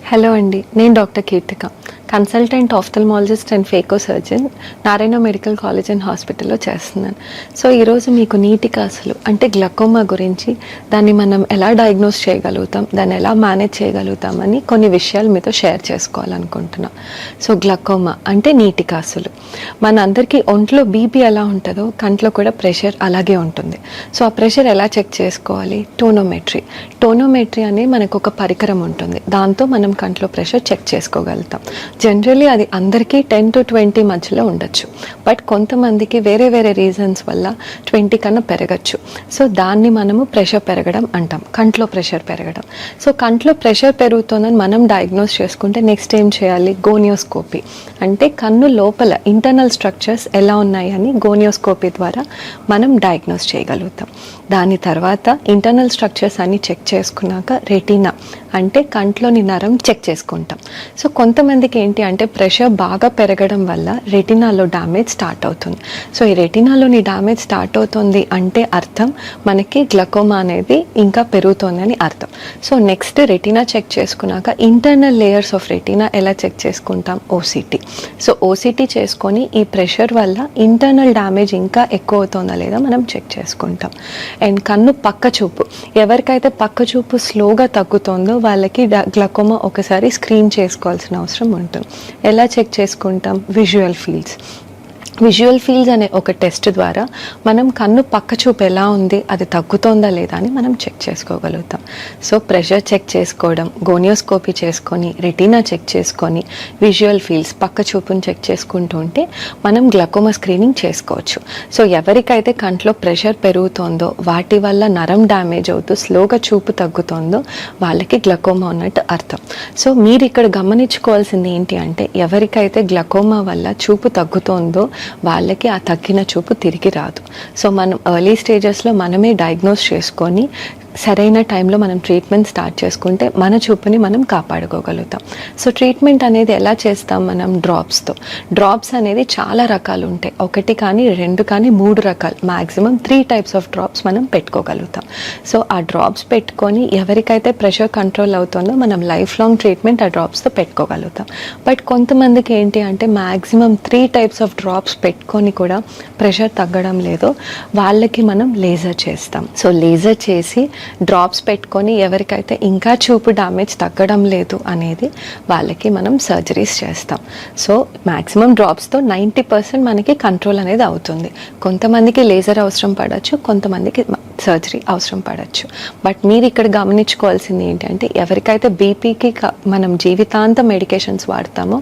Hello అండి, నేను doctor Keerthika, consultant ophthalmologist and phaco surgeon, Narayana medical college and హాస్పిటల్లో చేస్తున్నాను. సో ఈరోజు మీకు నీటి కాసులు అంటే గ్లకోమా గురించి, దాన్ని మనం ఎలా డయాగ్నోస్ చేయగలుగుతాం, దాన్ని ఎలా మేనేజ్ చేయగలుగుతామని కొన్ని విషయాలు మీతో షేర్ చేసుకోవాలనుకుంటున్నాం. సో గ్లకోమా అంటే నీటి కాసులు. మన అందరికీ ఒంట్లో బీపీ ఎలా ఉంటుందో కంట్లో కూడా ప్రెషర్ అలాగే ఉంటుంది. సో ఆ ప్రెషర్ ఎలా చెక్ చేసుకోవాలి? టోనోమెట్రీ అనే మనకు ఒక పరికరం ఉంటుంది. దాంతో మనం కంట్లో ప్రెషర్ చెక్ చేసుకోగలుగుతాం. జనరల్లీ అది అందరికీ 10 to 20 మధ్యలో ఉండొచ్చు. బట్ కొంతమందికి వేరే వేరే రీజన్స్ వల్ల 20 కన్నా పెరగచ్చు. సో దాన్ని మనము ప్రెషర్ పెరగడం అంటాం, కంట్లో ప్రెషర్ పెరగడం. సో కంట్లో ప్రెషర్ పెరుగుతుందని మనం డయాగ్నోస్ చేసుకుంటే నెక్స్ట్ ఏం చేయాలి? గోనియోస్కోపీ అంటే కన్ను లోపల ఇంటర్నల్ స్ట్రక్చర్స్ ఎలా ఉన్నాయని గోనియోస్కోపీ ద్వారా మనం డయాగ్నోస్ చేయగలుగుతాం. దాని తర్వాత ఇంటర్నల్ స్ట్రక్చర్స్ అన్ని చెక్ చేసుకున్నాక రెటీనా అంటే కంట్లోని నరం చెక్ చేసుకుంటాం. సో కొంతమందికి ఏంటి అంటే ప్రెషర్ బాగా పెరగడం వల్ల రెటినాలో డ్యామేజ్ స్టార్ట్ అవుతుంది. సో ఈ రెటినాలోని డ్యామేజ్ స్టార్ట్ అవుతుంది అంటే అర్థం మనకి గ్లకోమా అనేది ఇంకా పెరుగుతోందని అర్థం. సో నెక్స్ట్ రెటినా చెక్ చేసుకున్నాక ఇంటర్నల్ లేయర్స్ ఆఫ్ రెటినా ఎలా చెక్ చేసుకుంటాం? ఓసిటీ. సో ఓసిటీ చేసుకొని ఈ ప్రెషర్ వల్ల ఇంటర్నల్ డ్యామేజ్ ఇంకా ఎక్కువ అవుతుందా లేదా మనం చెక్ చేసుకుంటాం. అండ్ కన్ను పక్క చూపు, ఎవరికైతే పక్క చూపు స్లోగా తగ్గుతుందో వాళ్ళకి గ్లకోమా ఒకసారి స్క్రీన్ చేసుకోవాల్సిన అవసరం ఉంటుంది. ఎలా చెక్ చేసుకుంటాం? విజువల్ ఫీల్డ్స్ అనే ఒక టెస్ట్ ద్వారా మనం కన్ను పక్క చూపు ఎలా ఉంది, అది తగ్గుతోందా లేదా అని మనం చెక్ చేసుకోగలుగుతాం. సో ప్రెషర్ చెక్ చేసుకోవడం, గోనియోస్కోపీ చేసుకొని, రెటీనా చెక్ చేసుకొని, విజువల్ ఫీల్డ్స్ పక్క చూపుని చెక్ చేసుకుంటూ ఉంటే మనం గ్లకోమా స్క్రీనింగ్ చేసుకోవచ్చు. సో ఎవరికైతే కంట్లో ప్రెషర్ పెరుగుతోందో, వాటి వల్ల నరం డ్యామేజ్ అవుతూ స్లోగా చూపు తగ్గుతోందో వాళ్ళకి గ్లకోమా ఉన్నట్టు అర్థం. సో మీరు ఇక్కడ గమనించుకోవాల్సింది ఏంటి అంటే ఎవరికైతే గ్లకోమా వల్ల చూపు తగ్గుతోందో వాళ్ళకి ఆ తగ్గిన చూపు తిరిగి రాదు. సో మనం ఎర్లీ స్టేజెస్లో మనమే డయాగ్నోస్ చేసుకొని సరైన టైంలో మనం ట్రీట్మెంట్ స్టార్ట్ చేసుకుంటే మన చూపుని మనం కాపాడుకోగలుగుతాం. సో ట్రీట్మెంట్ అనేది ఎలా చేస్తాం? మనం డ్రాప్స్ అనేది చాలా రకాలు ఉంటాయి. 1 కానీ 2 కానీ 3 రకాలు, మ్యాక్సిమం 3 types ఆఫ్ డ్రాప్స్ మనం పెట్టుకోగలుగుతాం. సో ఆ డ్రాప్స్ పెట్టుకొని ఎవరికైతే ప్రెషర్ కంట్రోల్ అవుతుందో మనం లైఫ్ లాంగ్ ట్రీట్మెంట్ ఆ డ్రాప్స్తో పెట్టుకోగలుగుతాం. బట్ కొంతమందికి ఏంటి అంటే మ్యాక్సిమం 3 types ఆఫ్ డ్రాప్స్ పెట్టుకొని కూడా ప్రెషర్ తగ్గడం లేదో వాళ్ళకి మనం లేజర్ చేస్తాం. సో లేజర్ చేసి డ్రాప్స్ పెట్టుకొని ఎవరికైతే ఇంకా చూపు డ్యామేజ్ తగ్గడం లేదు అనేది వాళ్ళకి మనం సర్జరీస్ చేస్తాం. సో మ్యాక్సిమం డ్రాప్స్తో 90% మనకి కంట్రోల్ అనేది అవుతుంది. కొంతమందికి లేజర్ అవసరం పడవచ్చు, కొంతమందికి సర్జరీ అవసరం పడవచ్చు. బట్ మీరు ఇక్కడ గమనించుకోవాల్సింది ఏంటంటే ఎవరికైతే బీపీకి మనం జీవితాంతం మెడికేషన్స్ వాడతామో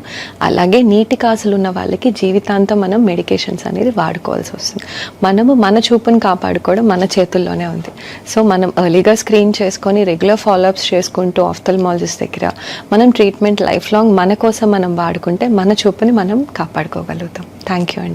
అలాగే నీటి కాసులు ఉన్న వాళ్ళకి జీవితాంతం మనం మెడికేషన్స్ అనేది వాడుకోవాల్సి వస్తుంది. మనము మన చూపును కాపాడుకోవడం మన చేతుల్లోనే ఉంది. సో మనం ఎర్లీగా స్క్రీన్ చేసుకొని రెగ్యులర్ ఫాలోఅప్స్ చేసుకుంటూ ఆఫ్థల్మాలజిస్ట్ దగ్గర మనం ట్రీట్మెంట్ లైఫ్ లాంగ్ మన కోసం మనం వాడుకుంటే మన చూపుని మనం కాపాడుకోగలుగుతాం. థ్యాంక్ యూ అండి.